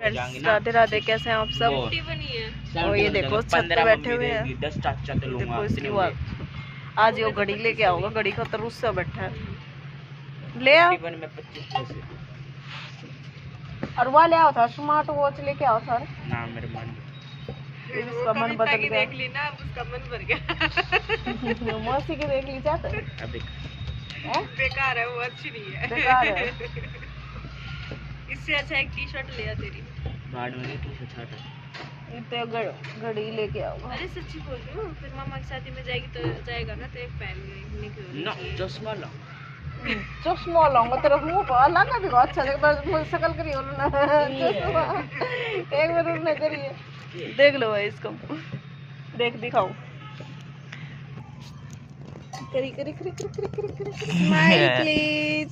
राधे राधे, कैसे हैं आप सब? और ये देखो छत पे बैठे हुए हैं। देखो इसकी बात, आज ये घड़ी लेके आओगा, घड़ी का तो रुस्सा बैठा है। ले आओ और वह ले आओ था स्मार्ट वॉच लेके आओ सर ना। मेरे मन इसका मन बदल गया, देख ली ना, उसका मन भर गया। मौसी की देख ली चाहते बेकार है वो, अच्छी नहीं है, बेकार है। इससे अच्छा एक टी शर्ट ले आ तेरी बाद में टी शर्ट तो घड़ी लेके आओ। अरे सच्ची बोल रही हूँ, फिर मामा की शादी में जाएगी तो जाएगा ना तो एक पहन के चश्मा ला, चश्मा लाऊंगा तेरा मुंह पर अलग भी अच्छा मुझे शकल करी ना चश्मा एक बार उड़ने करिए, देख लो भाई इसको, देख दिखाओ, करी करी करी करी करी करी करी स्माइल प्लीज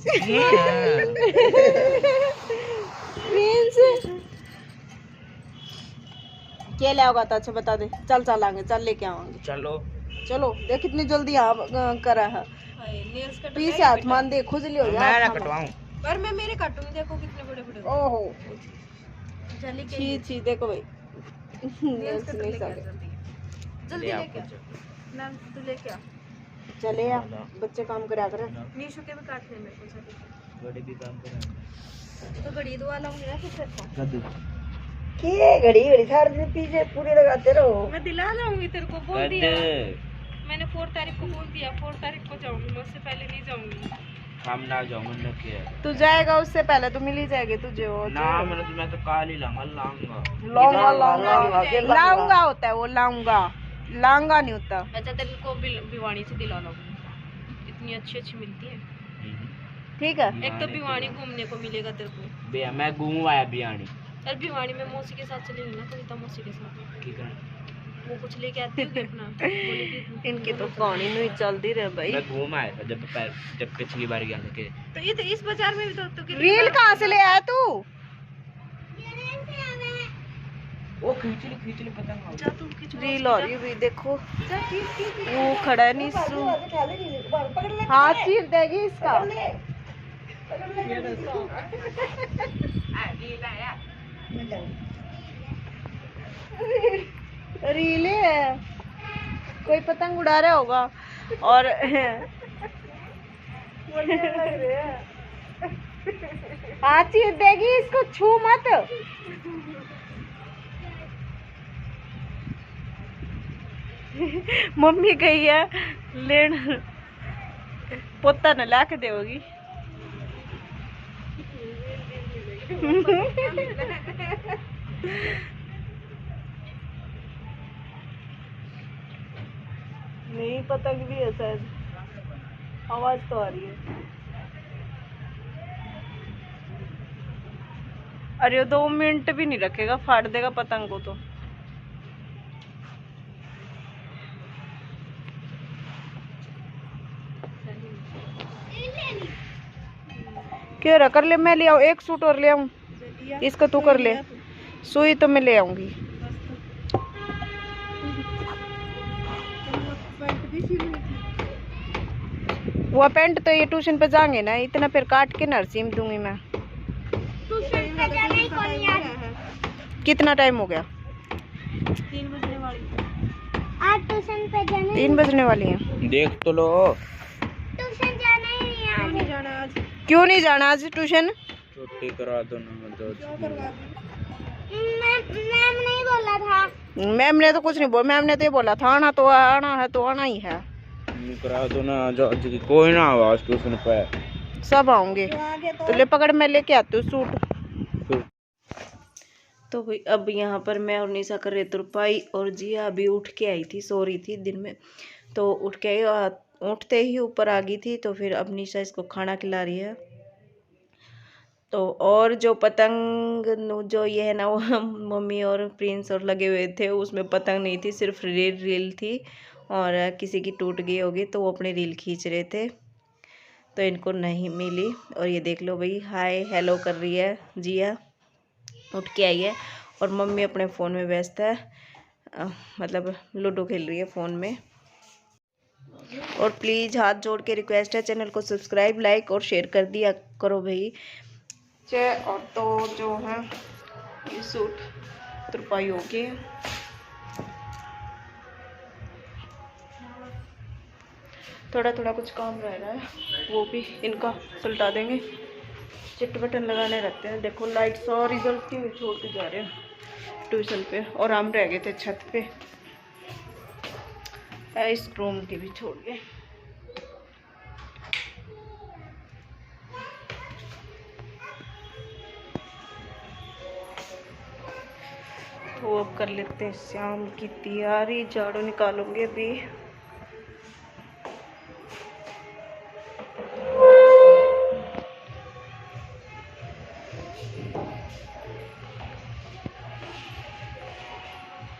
प्रिंस। क्या ले आओगा तो अच्छा बता दे, चल चलाएंगे, चल लेके आवांगे, चलो चलो। देख कितनी जल्दी आप करा है, पीछे हाथ मान दे, खुजली हो जाए। मैं कटवाऊं पर मैं मेरे काटूंगी, देखो कितने बड़े बड़े। ओहो छी छी, देखो भाई जल्दी लेके आ, तू लेके आ, चले आ, बच्चे काम करा कर। मीशो के भी काट ले मेरे को, बड़े भी काम करा तो घड़ी दवा लाऊंगी ना फिर की घड़ी घड़ी सारे दिन पीछे पूरे लगाते रहो। मैं दिला लाऊंगी तेरे को, बोल दिया मैंने 4 तारीख को बोल दिया, 4 तारीख को जाऊंगी, मैं उससे पहले नहीं जाऊंगी। हम ना जाऊंगा क्या तू जाएगा उससे पहले तो मिल ही जाएगी तुझे वो ना, मैं तो काल ही लाऊंगा लाऊंगा होता है वो, लाऊंगा लाऊंगा नहीं होता। अच्छा तेरे को भिवानी से दिला लाऊंगी, इतनी अच्छी अच्छी मिलती है। ठीक है, एक तो भिवानी घूमने को मिलेगा तेरे को, मैं घूम आया भिवानी। यार भिवानी में मौसी के साथ चलेंगे ना, कविता मौसी के साथ, वो कुछ लेके आती है अपना इनकी तो कहानी नहीं चलती रहे भाई। मैं घूम आया था जब पिछली बार गया था तो ये तो इस बाजार में भी तो रील कहाँ से ले आया तू? वो खींच ली पतंग रील और ये भी देखो, वो खड़ा है नीसू, हाथ चीर देगी इसका। रीले है, कोई पतंग उड़ा रहा होगा और हाथ चीर देगी इसको, छू मत। मम्मी गई है लेन, पोता न ला के देगी। नहीं पतंग भी है शायद, आवाज तो आ रही है। अरे 2 मिनट भी नहीं रखेगा, फाड़ देगा पतंग को तो। क्यों रहा कर ले, मैं ले आऊँ एक सूट और ले आऊँ, इसका तू कर ले, सुई तो मैं ले आऊंगी। वो पैंट तो ये ट्यूशन पे जाएंगे ना, इतना फिर काट के ना सीम दूंगी मैं। कितना टाइम हो गया? 3 बजने वाली, आज ट्यूशन पे जाना 3 बजने वाली है, देख तो लो। ट्यूशन जाना ही नहीं है, नहीं जाना आज। क्यों नहीं जाना आज ट्यूशन? छुट्टी करा दो ना। मैम नहीं बोला था, मैम ने तो कुछ नहीं बोला, मैम ने तो ये बोला था आना तो आना है, तो आना ही है। करा दो ना, कोई ना आवाज ट्यूशन पे सब आऊंगे तो ले पकड़, मैं लेके आती हूँ सूट। तो अब यहाँ पर मैं और निशा कर रहे तुरपाई, और जिया अभी उठ के आई थी, सो रही थी दिन में, तो उठ के आई, उठते ही ऊपर आ गई थी, तो फिर अब निशा इसको खाना खिला रही है। तो और जो पतंग जो ये है ना, वो मम्मी और प्रिंस और लगे हुए थे, उसमें पतंग नहीं थी, सिर्फ रील थी, और किसी की टूट गई होगी तो वो अपनी रील खींच रहे थे, तो इनको नहीं मिली। और ये देख लो भाई, हाय हेलो कर रही है जिया, उठ के आई है, और मम्मी अपने फ़ोन में व्यस्त है, मतलब लूडो खेल रही है फ़ोन में। और प्लीज़ हाथ जोड़ के रिक्वेस्ट है, चैनल को सब्सक्राइब, लाइक और शेयर कर दिया करो भाई। और तो जो है ये सूट तुरपाई हो गई है। थोड़ा थोड़ा कुछ काम रह रहा है, वो भी इनका सुलटा देंगे। चिट बटन लगाने रहते हैं। देखो लाइट सारी जलती हुई छोड़ के जा रहे हैं ट्यूशन पे, और हम रह गए थे छत पे। इस रूम के भी छोड़ गए। तो अब कर लेते हैं शाम की तैयारी। झाड़ू निकालूंगी अभी।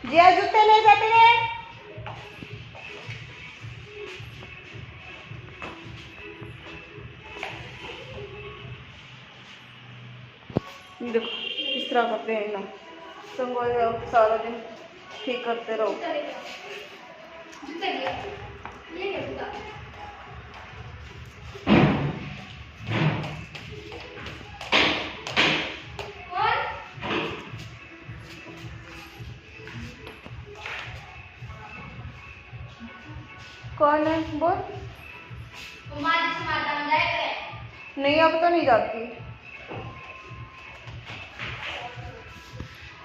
जिया जूते ले जाते हैं। देखो इस तरह करते हैं ना, संगो सारा दिन ठीक करते रहो। कौन है बोल? नहीं अब तो नहीं जाती।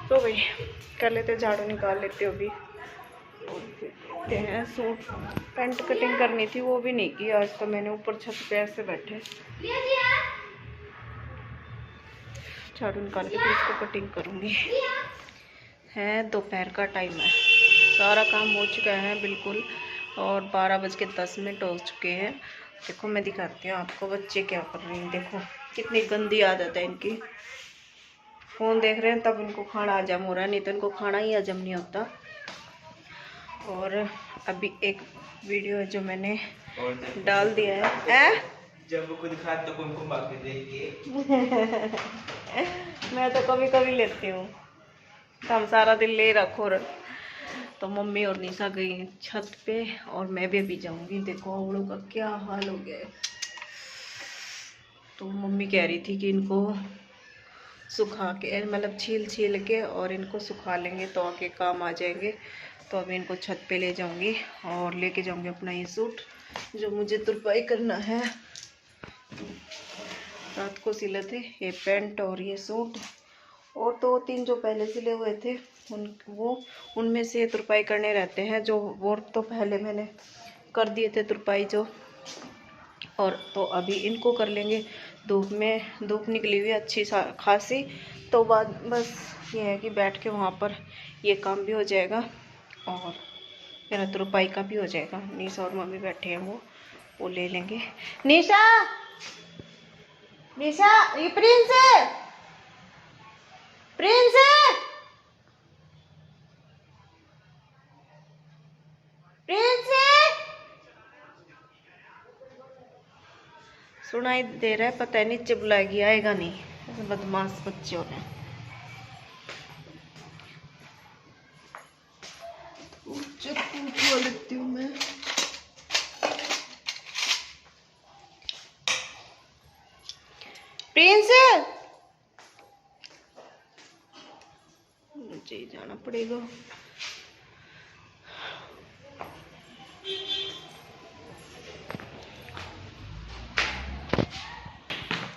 तो भाई कर लेते, झाड़ू निकाल लेते हो अभी। और देखते हैं, सूट पैंट कटिंग करनी थी वो भी नहीं की आज। तो मैंने ऊपर छत पे ऐसे बैठे झाड़ू निकाल के फिर इसको कटिंग करूँगी। है दोपहर का टाइम है, सारा काम हो चुका है बिल्कुल, और 12:10 हो चुके हैं। देखो मैं दिखाती हूँ आपको बच्चे क्या कर रहे हैं। देखो कितनी गंदी आदत है इनकी। फ़ोन देख रहे हैं तब इनको खाना हजम हो रहा है, नहीं तो इनको खाना ही हजम नहीं होता। और अभी एक वीडियो है जो मैंने डाल दिया है। जब वो खुद खाते तो उनको बाकी देख के मैं तो कभी कभी लेती हूँ, तो हम सारा दिन ले रखो। तो मम्मी और निशा गई छत पे, और मैं भी अभी जाऊंगी। देखो औड़ों का क्या हाल हो गया है। तो मम्मी कह रही थी कि इनको सुखा के, मतलब छील के और इनको सुखा लेंगे तो आके काम आ जाएंगे। तो अभी इनको छत पे ले जाऊंगी और लेके जाऊंगी अपना ये सूट जो मुझे तुरपाई करना है। रात को सिले थे ये पैंट और ये सूट, और 2-3 जो पहले सिले हुए थे उनमें से तुरपाई करने रहते हैं। जो वो तो पहले मैंने कर दिए थे तुरपाई जो, और तो अभी इनको कर लेंगे। धूप निकली हुई अच्छी खासी, तो बाद बस ये है कि बैठ के वहाँ पर ये काम भी हो जाएगा और मेरा तुरपाई का भी हो जाएगा। निशा और मम्मी बैठे हैं, वो ले लेंगे। निशा ये प्रिंस सुनाई दे रहा है, पता है नीचे बुलाएगी, आएगा नहीं। ऐसे बदमाश बच्चे हो रहे हैं। लेती हूँ मैं। प्रिंस मुझे जाना पड़ेगा।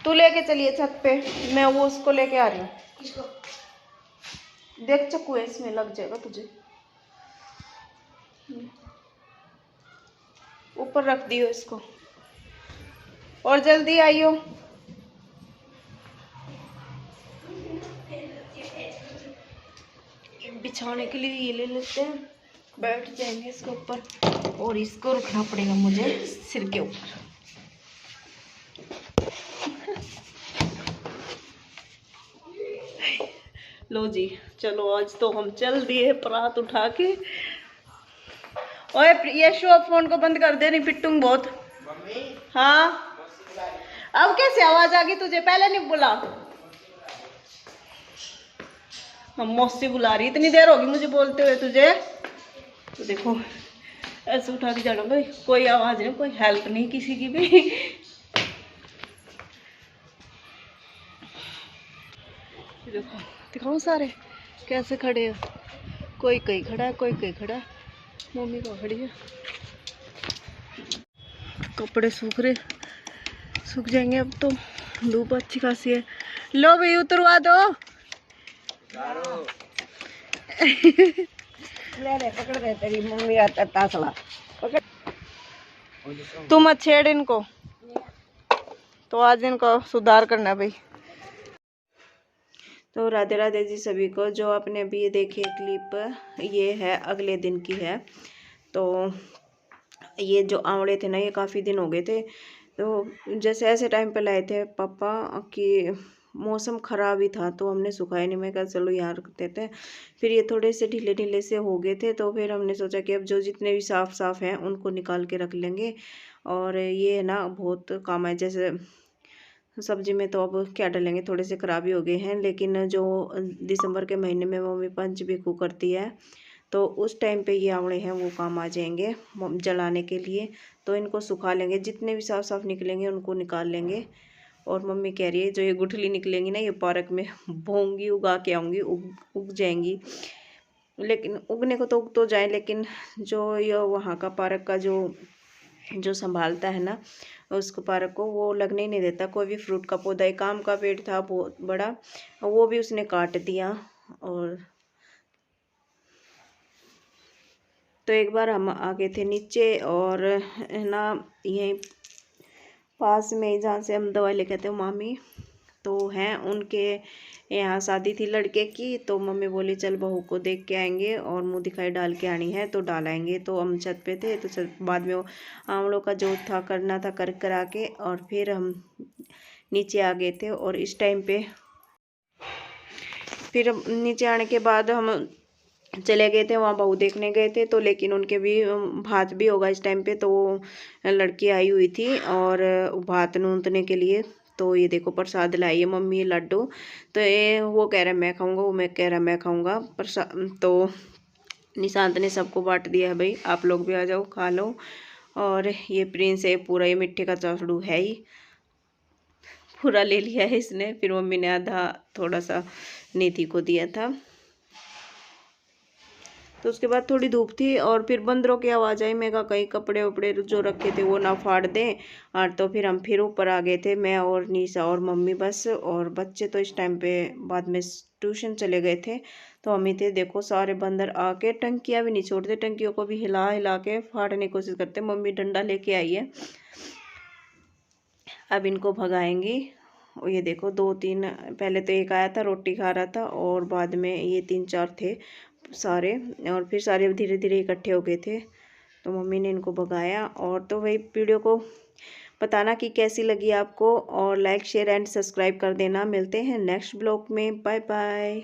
तू लेके चलिए छत पे, मैं वो उसको लेके आ रही हूँ। देख चक्कू है इसमें, लग जाएगा तुझे। ऊपर रख दियो इसको, और जल्दी आइयो। बिछाने के लिए ये ले लेते हैं, बैठ जाएंगे इसके ऊपर, और इसको रखना पड़ेगा मुझे सिर के ऊपर। लो जी चलो, आज तो हम चल दिए परात उठा के। ओए ये शो फोन को बंद कर दे, नहीं पिटूंगी बहुत। हाँ अब कैसे आवाज आ गई तुझे, पहले नहीं बुला। हम मौसी बुला रही, इतनी देर होगी मुझे बोलते हुए तुझे। तो देखो ऐसे उठा के जाना भाई, कोई आवाज नहीं, कोई हेल्प नहीं किसी की भी। देखो दिखाऊं सारे कैसे खड़े हैं, कोई कहीं खड़ा है, कोई कहीं खड़ा है। मम्मी को खड़ी है, कपड़े सूख जाएंगे अब तो, धूप अच्छी खासी है। लो भाई उतरवा दो। पकड़ रहे तेरी मम्मी आता तासला, तुम मत छेड़ इनको, तो आज इनको सुधार करना भाई। तो राधे राधे जी सभी को। जो आपने अभी ये देखी क्लिप, ये है अगले दिन की है। तो ये जो आंवले थे ना, ये काफ़ी दिन हो गए थे। तो जैसे ऐसे टाइम पे लाए थे पापा कि मौसम ख़राब ही था, तो हमने सुखाए नहीं। मैं कहा चलो यहाँ रख देते हैं। फिर ये थोड़े से ढीले ढीले से हो गए थे, तो फिर हमने सोचा कि अब जो जितने भी साफ़ साफ़ हैं उनको निकाल के रख लेंगे। और ये ना बहुत काम है, जैसे सब्जी में तो अब क्या डालेंगे, थोड़े से ख़राब ही हो गए हैं। लेकिन जो दिसंबर के महीने में मम्मी पंचमेला करती है, तो उस टाइम पे ये आंवले हैं वो काम आ जाएंगे जलाने के लिए। तो इनको सुखा लेंगे, जितने भी साफ साफ निकलेंगे उनको निकाल लेंगे। और मम्मी कह रही है जो ये गुठली निकलेंगी ना, ये पार्क में बोंगी उगा के आऊँगी, उग जाएंगी। लेकिन उगने को तो उग तो जाए, लेकिन जो ये वहाँ का पार्क का जो संभालता है ना उसको, पार्क को, वो लगने ही नहीं देता कोई भी फ्रूट का पौधा। एक आम का पेड़ था बहुत बड़ा, वो भी उसने काट दिया। और तो एक बार हम आ गए थे नीचे, और ना यहीं पास में जहाँ से हम दवाई लेके आते हैं, मामी तो हैं, उनके यहाँ शादी थी लड़के की। तो मम्मी बोली चल बहू को देख के आएंगे और मुंह दिखाई डाल के आनी है, तो डाल आएंगे। तो हम छत पे थे, तो बाद में वो आंवलों का जो था करना था कर करा के, और फिर हम नीचे आ गए थे। और इस टाइम पे फिर नीचे आने के बाद हम चले गए थे, वहाँ बहू देखने गए थे। तो लेकिन उनके भी भात भी होगा इस टाइम पे, तो लड़की आई हुई थी और भात नूतने के लिए। तो ये देखो प्रसाद लाई है मम्मी, ये लड्डू। तो ये वो कह रहा है मैं खाऊंगा, वो मैं कह रहा मैं खाऊंगा प्रसाद। तो निशांत ने सबको बांट दिया है, भाई आप लोग भी आ जाओ खा लो। और ये प्रिंस है पूरा, ये मिट्टी का चासड़ू है ही, पूरा ले लिया है इसने। फिर मम्मी ने आधा थोड़ा सा नीति को दिया था। तो उसके बाद थोड़ी धूप थी, और फिर बंदरों की आवाज़ आई। मैं कहा कहीं कपड़े वपड़े जो रखे थे वो ना फाड़ दें। और तो फिर हम फिर ऊपर आ गए थे, मैं और निशा और मम्मी बस। और बच्चे तो इस टाइम पे बाद में ट्यूशन चले गए थे। तो हम ही थे, देखो सारे बंदर आके टंकियाँ भी नहीं छोड़ते, टंकियों को भी हिला हिला के फाड़ने की कोशिश करते। मम्मी डंडा लेके आई है, अब इनको भगाएंगी। और ये देखो 2-3, पहले तो एक आया था रोटी खा रहा था, और बाद में ये 3-4 थे सारे, और फिर सारे धीरे धीरे इकट्ठे हो गए थे। तो मम्मी ने इनको भगाया। और तो वही वीडियो को बताना कि कैसी लगी आपको, और लाइक शेयर एंड सब्सक्राइब कर देना। मिलते हैं नेक्स्ट ब्लॉग में, बाय बाय।